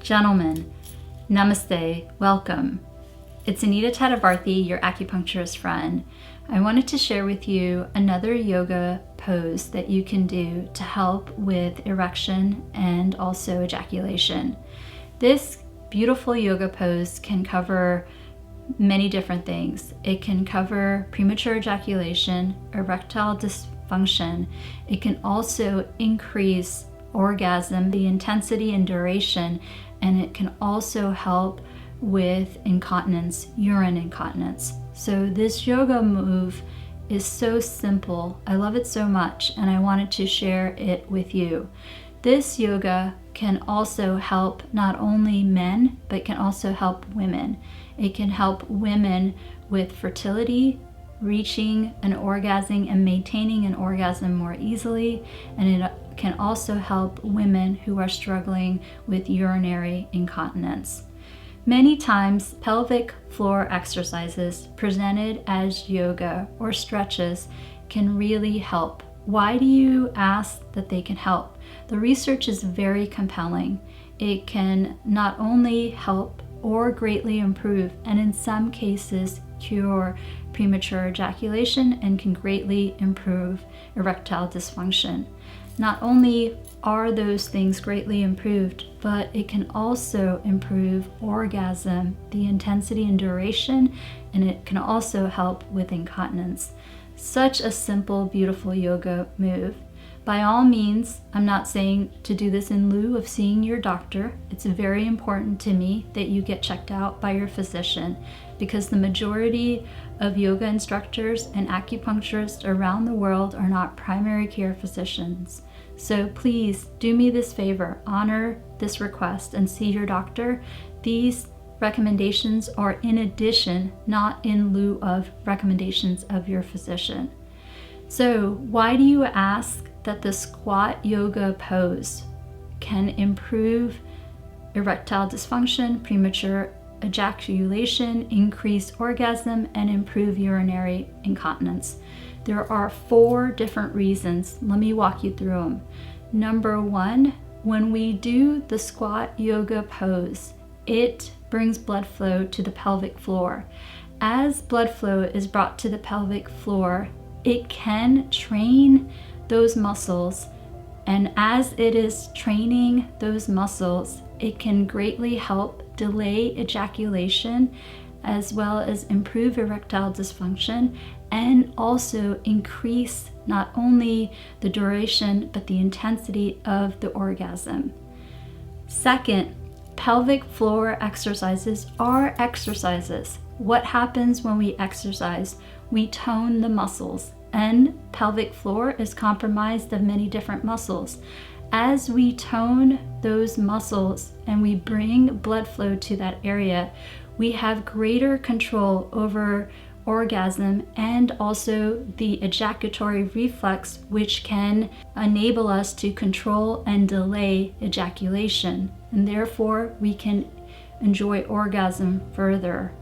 Gentlemen, namaste, welcome. It's Anita Tadavarthy, your acupuncturist friend. I wanted to share with you another yoga pose that you can do to help with erection and also ejaculation. This beautiful yoga pose can cover many different things. It can cover premature ejaculation, erectile dysfunction. It can also increase orgasm, the intensity and duration, and it can also help with incontinence, urine incontinence. So this yoga move is so simple. I love it so much, and I wanted to share it with you. This yoga can also help not only men, but can also help women. It can help women with fertility, reaching an orgasm and maintaining an orgasm more easily, and it can also help women who are struggling with urinary incontinence. Many times, pelvic floor exercises presented as yoga or stretches can really help. Why do you ask that they can help? The research is very compelling. It can not only help or greatly improve, and in some cases cure premature ejaculation, and can greatly improve erectile dysfunction. Not only are those things greatly improved, but it can also improve orgasm, the intensity and duration, and it can also help with incontinence. Such a simple, beautiful yoga move. By all means, I'm not saying to do this in lieu of seeing your doctor. It's very important to me that you get checked out by your physician, because the majority of yoga instructors and acupuncturists around the world are not primary care physicians. So please do me this favor, honor this request and see your doctor. These recommendations are in addition, not in lieu of recommendations of your physician. So why do you ask that the squat yoga pose can improve erectile dysfunction, premature ejaculation, increase orgasm, and improve urinary incontinence? There are 4 different reasons. Let me walk you through them. Number 1, when we do the squat yoga pose, it brings blood flow to the pelvic floor. As blood flow is brought to the pelvic floor, it can train those muscles, and as it is training those muscles, it can greatly help delay ejaculation, as well as improve erectile dysfunction, and also increase not only the duration but the intensity of the orgasm. Second, pelvic floor exercises are exercises. What happens when we exercise? We tone the muscles, and pelvic floor is comprised of many different muscles. As we tone those muscles and we bring blood flow to that area, we have greater control over orgasm and also the ejaculatory reflex, which can enable us to control and delay ejaculation, and therefore we can enjoy orgasm further.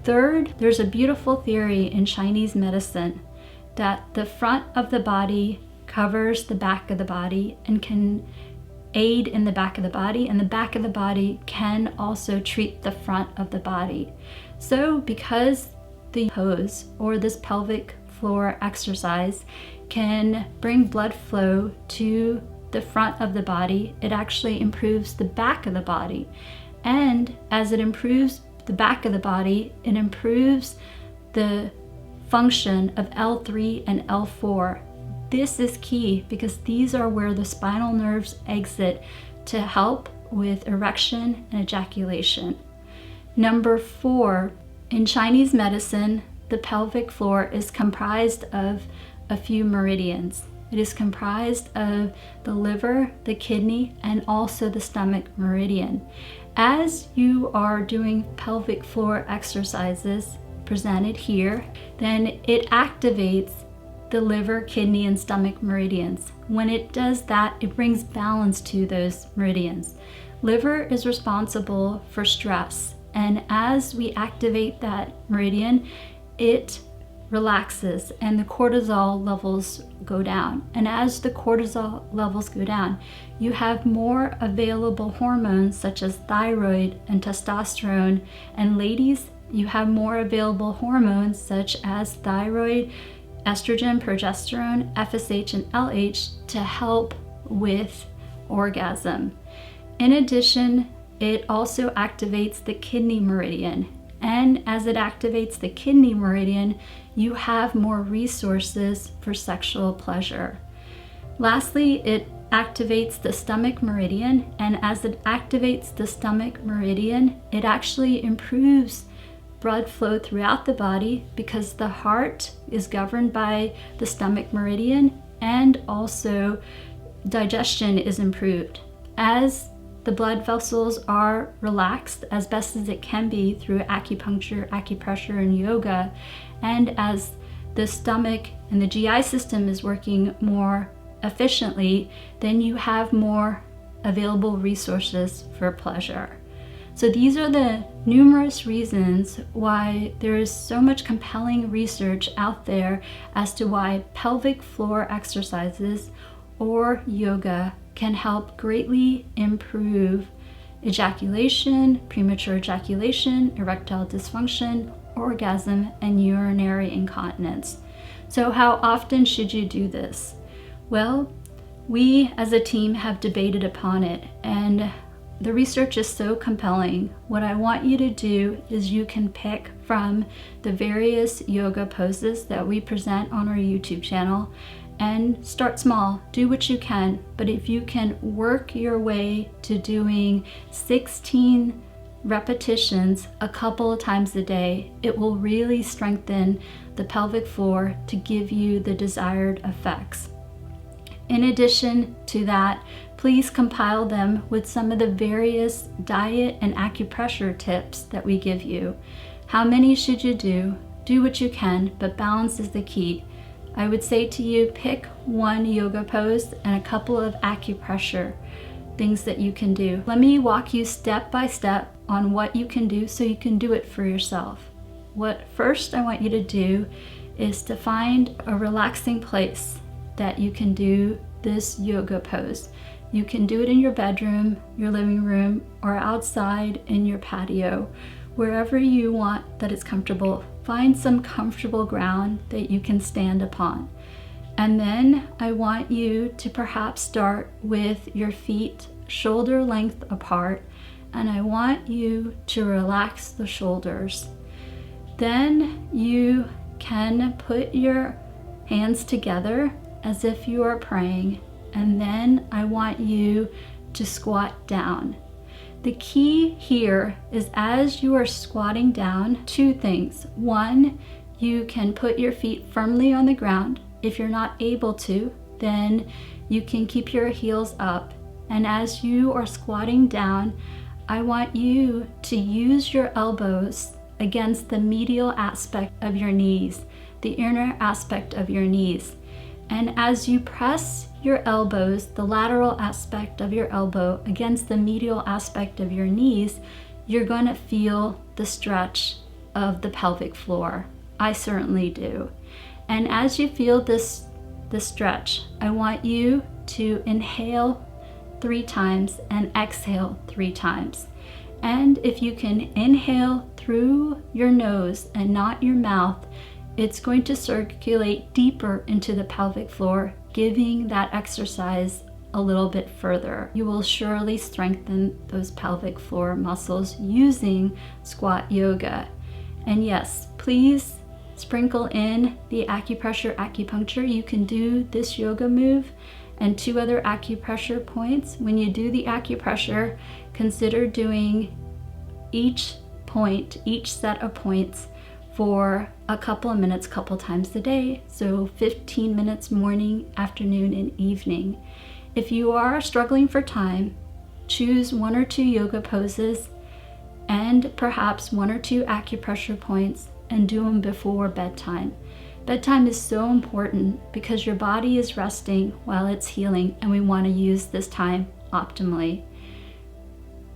Third, there's a beautiful theory in Chinese medicine that the front of the body covers the back of the body and can aid in the back of the body, and the back of the body can also treat the front of the body. So because the pose or this pelvic floor exercise can bring blood flow to the front of the body, it actually improves the back of the body. And as it improves the back of the body, it improves the function of L3 and L4. This is key because these are where the spinal nerves exit to help with erection and ejaculation. Number 4, in Chinese medicine, the pelvic floor is comprised of a few meridians. It is comprised of the liver, the kidney, and also the stomach meridian. As you are doing pelvic floor exercises presented here, then it activates the liver, kidney, and stomach meridians. When it does that, it brings balance to those meridians. Liver is responsible for stress, and as we activate that meridian, it relaxes and the cortisol levels go down. And as the cortisol levels go down, you have more available hormones such as thyroid and testosterone. And ladies, you have more available hormones such as thyroid, estrogen, progesterone, FSH, and LH to help with orgasm. In addition, it also activates the kidney meridian. And as it activates the kidney meridian, you have more resources for sexual pleasure. Lastly, it activates the stomach meridian. And as it activates the stomach meridian, it actually improves blood flow throughout the body because the heart is governed by the stomach meridian, and also digestion is improved. As the blood vessels are relaxed as best as it can be through acupuncture, acupressure, and yoga, and as the stomach and the GI system is working more efficiently, then you have more available resources for pleasure. So these are the numerous reasons why there is so much compelling research out there as to why pelvic floor exercises or yoga can help greatly improve ejaculation, premature ejaculation, erectile dysfunction, orgasm, and urinary incontinence. So how often should you do this? Well, we as a team have debated upon it, and the research is so compelling. What I want you to do is you can pick from the various yoga poses that we present on our YouTube channel and start small. Do what you can, but if you can work your way to doing 16 repetitions a couple of times a day, it will really strengthen the pelvic floor to give you the desired effects. In addition to that, please compile them with some of the various diet and acupressure tips that we give you. How many should you do? Do what you can, but balance is the key. I would say to you, pick one yoga pose and a couple of acupressure things that you can do. Let me walk you step by step on what you can do so you can do it for yourself. What first I want you to do is to find a relaxing place that you can do this yoga pose. You can do it in your bedroom, your living room, or outside in your patio, wherever you want that it's comfortable. Find some comfortable ground that you can stand upon. And then I want you to perhaps start with your feet shoulder length apart, and I want you to relax the shoulders. Then you can put your hands together as if you are praying, and then I want you to squat down. The key here is as you are squatting down, two things. One, you can put your feet firmly on the ground. If you're not able to, then you can keep your heels up. And as you are squatting down, I want you to use your elbows against the medial aspect of your knees, the inner aspect of your knees. And as you press your elbows, the lateral aspect of your elbow against the medial aspect of your knees, you're going to feel the stretch of the pelvic floor. I certainly do. And as you feel this stretch, I want you to inhale 3 times and exhale 3 times. And if you can inhale through your nose and not your mouth, it's going to circulate deeper into the pelvic floor, giving that exercise a little bit further. You will surely strengthen those pelvic floor muscles using squat yoga. And yes, please sprinkle in the acupressure, acupuncture. You can do this yoga move and 2 other acupressure points. When you do the acupressure, consider doing each set of points for a couple of minutes, couple times a day. So 15 minutes morning, afternoon, and evening. If you are struggling for time, choose 1 or 2 yoga poses and perhaps 1 or 2 acupressure points and do them before bedtime. Bedtime is so important because your body is resting while it's healing, and we want to use this time optimally.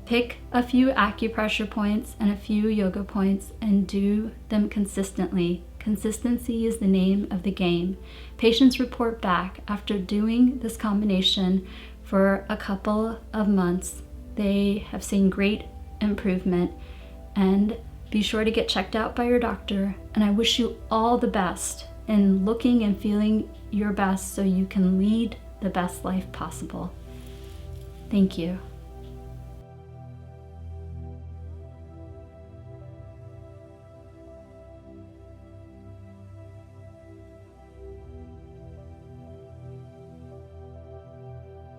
Pick a few acupressure points and a few yoga points and do them consistently. Consistency is the name of the game. Patients report back after doing this combination for a couple of months. They have seen great improvement, and be sure to get checked out by your doctor. And I wish you all the best in looking and feeling your best so you can lead the best life possible. Thank you.